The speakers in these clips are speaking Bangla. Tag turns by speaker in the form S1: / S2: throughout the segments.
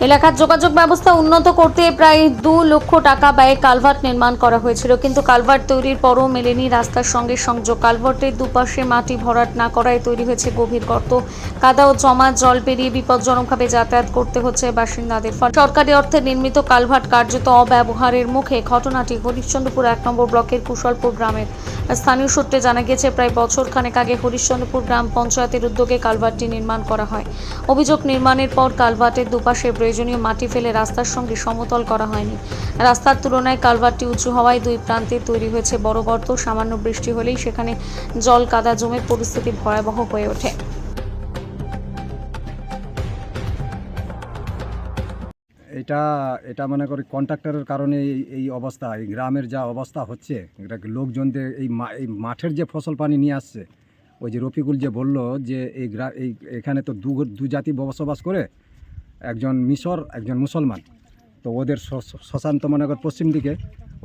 S1: এলাকার যোগাযোগ ব্যবস্থা উন্নত করতে প্রায় 2 লক্ষ টাকা ব্যয়ে কালভার্ট নির্মাণ করা হয়েছিল, কিন্তু কালভার্ট তৈরির পরও মেলেনি রাস্তার সঙ্গে সংযোগ। কালভার্টের দুপাশে মাটি ভরাট না করায় তৈরি হয়েছে গভীর গর্ত, কাদা ও জমা জল পেরিয়ে বিপজ্জনকভাবে যাতায়াত করতে হচ্ছে বাসিন্দাদের। ফলে সরকারি অর্থে নির্মিত কালভার্ট কার্যত অব্যবহারের মুখে। ঘটনাটি হরিশ্চন্দ্রপুর 1 নম্বর ব্লকের কুশলপুর গ্রামের। স্থানীয় সূত্রে জানা গেছে, প্রায় বছর খানেক আগে হরিশ্চন্দ্রপুর গ্রাম পঞ্চায়েতের উদ্যোগে কালভার্টটি নির্মাণ করা হয়। অভিযোগ, নির্মাণের পর কালভার্টের দুপাশে প্রয়োজনীয় মাটি ফেলে রাস্তার সঙ্গে সমতল করা হয়নি। রাস্তার তুলনায় কালভার্টটি উঁচু হওয়ায় দুই প্রান্তে তৈরি হয়েছে বড় গর্ত। সামান্য বৃষ্টি হলেই সেখানে জল কাদা জমে পরিস্থিতি ভয়াবহ হয়ে ওঠে।
S2: এটা এটা মনে করি কন্ট্রাক্টরের কারণে এই অবস্থা, এই গ্রামের যা অবস্থা হচ্ছে, এটা লোকজনদের এই মাঠের যে ফসল পানি নিয়ে আসছে, ওই যে রফিকুল যে বলল যে এখানে তো দু জাতি বসবাস করে, একজন মিশর একজন মুসলমান। তো ওদের শ্মশান তো মনে কর পশ্চিম দিকে,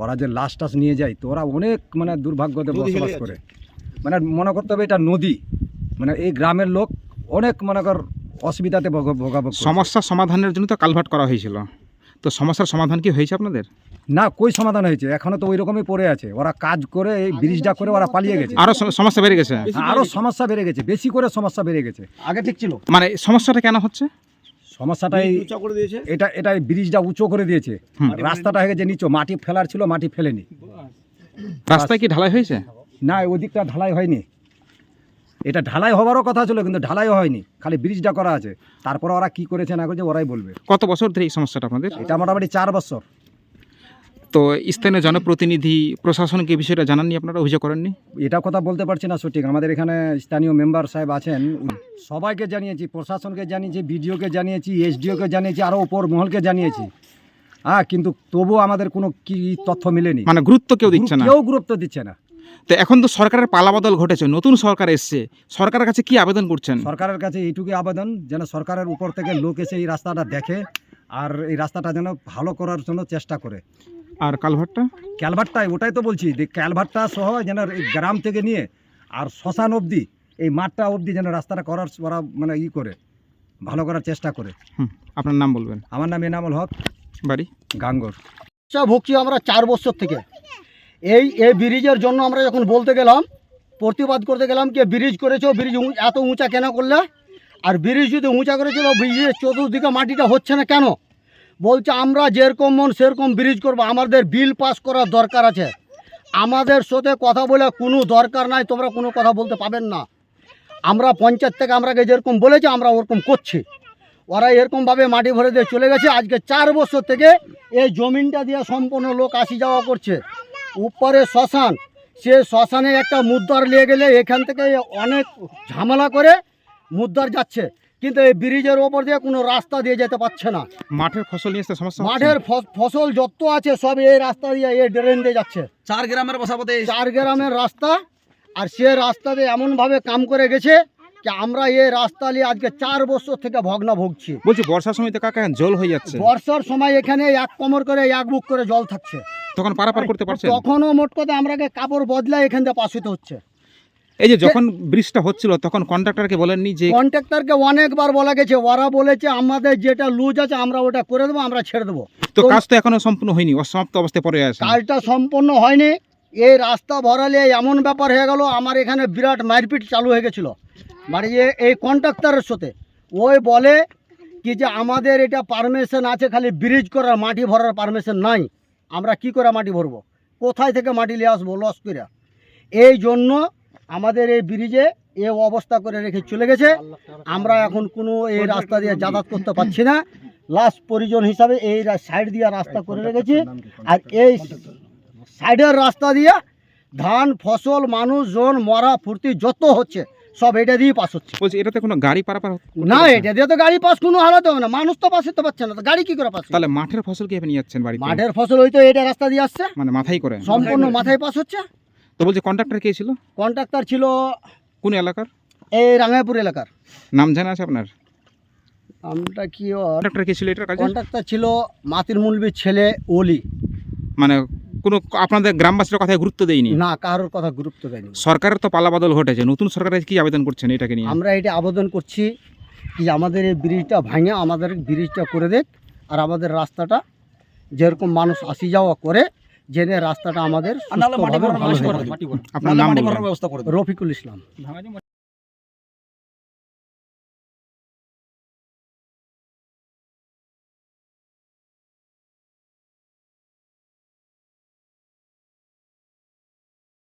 S2: ওরা যে লাশ টাস নিয়ে যায়, তো ওরা অনেক মানে দুর্ভাগ্যতে বসবাস করে। মানে মনে করতে হবে এটা নদী, মানে এই গ্রামের লোক অনেক মনে কর অসুবিধাতে ভোগাভোগ।
S3: সমস্যার সমাধানের জন্য তো কালভার্ট করা হয়েছিল, তো সমস্যার সমাধান কি হয়েছে আপনাদের?
S2: না, কই সমাধান হয়েছে? এখনো তো ওই রকমই পড়ে আছে। ওরা কাজ করে এই ব্রিজটা করে ওরা পালিয়ে গেছে।
S3: আরো সমস্যা বেড়ে গেছে,
S2: আরো সমস্যা বেড়ে গেছে, বেশি করে সমস্যা বেড়ে গেছে।
S4: আগে ঠিক ছিল,
S3: মানে সমস্যাটা কেন হচ্ছে?
S2: সমস্যাটাই এটা ব্রিজটা উঁচু করে দিয়েছে, রাস্তাটা হয়ে গেছে নিচু, মাটি ফেলার ছিল মাটি ফেলেনি।
S3: রাস্তায় কি ঢালাই হয়েছে?
S2: না, ওই দিকটা ঢালাই হয়নি। এটা ঢালাই হওয়ারও কথা ছিল, কিন্তু ঢালাইও হয়নি, খালি ব্রিজটা করা আছে। তারপরে ওরা কি করেছে না করেছে ওরাই বলবে।
S3: কত বছর ধরে এই সমস্যাটা আপনাদের?
S2: এটা মোটামুটি 4 বছর।
S3: তো স্থানীয় জনপ্রতিনিধি প্রশাসনকে বিষয়টা জানাননি, আপনারা অভিযোগ করেননি?
S2: এটা কথা বলতে পারছি না সঠিক। আমাদের এখানে স্থানীয় মেম্বার সাহেব আছেন, সবাইকে জানিয়েছি, প্রশাসনকে জানিয়েছি, বিডিওকে জানিয়েছি, এসডিওকে জানিয়েছি, আরও উপর মহলকে জানিয়েছি। কিন্তু তবুও আমাদের কোনো কি তথ্য মিলেনি।
S3: মানে গুরুত্ব কেউ দিচ্ছে না?
S2: কেউ গুরুত্ব দিচ্ছে না।
S3: তো এখন তো সরকারের পালাবদল ঘটেছে, নতুন সরকার এসছে, সরকারের কাছে কি আবেদন করছেন?
S2: সরকারের কাছে এইটুকুই আবেদন, যেন সরকারের উপর থেকে লোক এসে এই রাস্তাটা দেখে আর এই রাস্তাটা যেন ভালো করার জন্য চেষ্টা করে।
S3: আর
S2: ক্যালভার্টটাই, ওটাই তো বলছি, যে ক্যালভার্টটা সহ যেন এই গ্রাম থেকে নিয়ে আর শ্মশান অবধি, এই মাঠটা অবধি যেন রাস্তাটা করার ওরা মানে করে ভালো করার চেষ্টা করে।
S3: আপনার নাম বলবেন?
S2: আমার নাম এনামুল হক,
S3: বাড়ি
S2: গাঙ্গর।
S4: ভুগছি আমরা 4 বছর থেকে। এই ব্রিজের জন্য আমরা যখন বলতে গেলাম, প্রতিবাদ করতে গেলাম, কি ব্রিজ করেছো, ব্রিজ এত উঁচা কেন করলে? আর ব্রিজ যদি উঁচা করেছিল, ব্রিজের চতুর্দিকে মাটিটা হচ্ছে না কেন? বলছে আমরা যেরকম মন সেরকম ব্রিজ করবো, আমাদের বিল পাস করার দরকার আছে, আমাদের সাথে কথা বলে কোনো দরকার নাই, তোমরা কোনো কথা বলতে পাবেন না। আমরা পঞ্চায়েত থেকে আমরাকে যেরকম বলেছি আমরা ওরকম করছি। ওরা এরকমভাবে মাটি ভরে দিয়ে চলে গেছে। আজকে 4 বছর থেকে এই জমিনটা দিয়ে সম্পূর্ণ লোক আসি যাওয়া করছে। উপরে শ্মশান, সে শ্মশানে একটা মুদ্রার নিয়ে গেলে এখান থেকে অনেক ঝামেলা করে মুদ্রার যাচ্ছে, কিন্তু এই ব্রিজের ওপর দিয়ে কোনো রাস্তা দিয়ে যেতে পারছে না।
S3: মাঠের ফসল নিয়ে আসতে সমস্যা,
S4: মাঠের ফসল যত আছে সব এই রাস্তা দিয়ে, এই ড্রেন দিয়ে যাচ্ছে।
S5: 4 গ্রামের বসাবতে
S4: 4 গ্রামের রাস্তা, আর সে রাস্তা দিয়ে এমনভাবে কাম করে গেছে যে আমরা এই রাস্তা নিয়ে আজকে 4 বছর থেকে ভগ্না ভুগছি।
S3: বলছি বর্ষার সময় তো কাকা জল হয়ে যাচ্ছে,
S4: বর্ষার সময় এখানে 1 কোমর করে 1 বুক করে জল থাকছে,
S3: তখন পারাপার করতে পারছে?
S4: তখনও মোট কথা আমরাকে কাপড় বদলায় এখান থেকে পাস হতে হচ্ছে।
S3: এই যে যখন ব্রিজটা হচ্ছিল তখন কন্ট্রাক্টরকে বলেননি যে?
S4: কন্ট্রাক্টরকে অনেকবার বলা গেছে, ওরা বলেছে আমাদের যেটা লুজ আছে আমরা ওটা করে দেবো, আমরা ছেড়ে দেবো।
S3: তো কাজ তো এখনো সম্পূর্ণ হয়নি, অসমাপ্ত অবস্থায় পড়ে আছে।
S4: কাজটা সম্পূর্ণ হয়নি। এই রাস্তা ভরালে এমন ব্যাপার হয়ে গেল, আমার এখানে বিরাট মারপিট চালু হয়ে গেছিলো। মানে এই কন্ট্রাক্টরের সাথে ওই বলে কি যে আমাদের এটা পারমিশন আছে, খালি ব্রিজ করার, মাটি ভরার পারমিশন নাই। আমরা কি করে মাটি ভরবো, কোথায় থেকে মাটি নিয়ে আসবো লস করে? এই জন্য আমাদের এই ব্রিজে এই অবস্থা করে রেখে চলে গেছে। আমরা এখন কোনো এই রাস্তা দিয়ে যাতায়াত করতে পারছি না। লাস্ট পরিজন হিসাবে এই সাইড দিয়ে রাস্তা করে রেখেছি, আর এই সাইডের রাস্তা দিয়ে ধান ফসল মানুষজন মরা ফুর্তি যত হচ্ছে সব এটা দিয়ে পাস হচ্ছে।
S3: বলছি এটাতে কোনো গাড়ি পারাপার
S4: না, এটা দিয়ে তো গাড়ি পাস কোনো হালাতে হবে না, মানুষ তো পাস হতে পারছে না, তো গাড়ি কি করে পাস?
S3: তাহলে মাঠের ফসল কিভাবে নিয়ে যাচ্ছেন বাড়িতে?
S4: মাঠের ফসল ওই তো এটা রাস্তা দিয়ে আসছে,
S3: মানে মাথায় করে
S4: সম্পূর্ণ মাথায় পাস হচ্ছে।
S3: তো বলছি কন্ট্রাক্টর কে ছিল?
S4: কন্ট্রাক্টর ছিল
S3: কোন এলাকার?
S4: এই রাঙ্গাপুর এলাকার।
S3: নাম জানা আছে আপনার?
S4: আমরা কি
S3: কন্ট্রাক্টর কে ছিল এটার কাজে?
S4: কন্ট্রাক্টর ছিল মাতির মুলবির ছেলে ওলি।
S3: মানে কোনো আপনাদের গ্রামবাসীর কথায় গুরুত্ব দেয়নি?
S4: না, কারোর কথা গুরুত্ব দেয়নি।
S3: সরকারের তো পালাবদল ঘটেছে, নতুন সরকারের কি আবেদন করছেন এটাকে নিয়ে?
S4: আমরা এটা আবেদন করছি কি আমাদের এই ব্রিজটা ভাঙে আমাদের ব্রিজটা করে দেখ, আর আমাদের রাস্তাটা যেরকম মানুষ আসি যাওয়া করে জেনে রাস্তাটা আমাদের সুস্থভাবে ভালো হয়ে যাবে।
S3: আপনার নাম বলবেন?
S4: রফিকুল ইসলাম।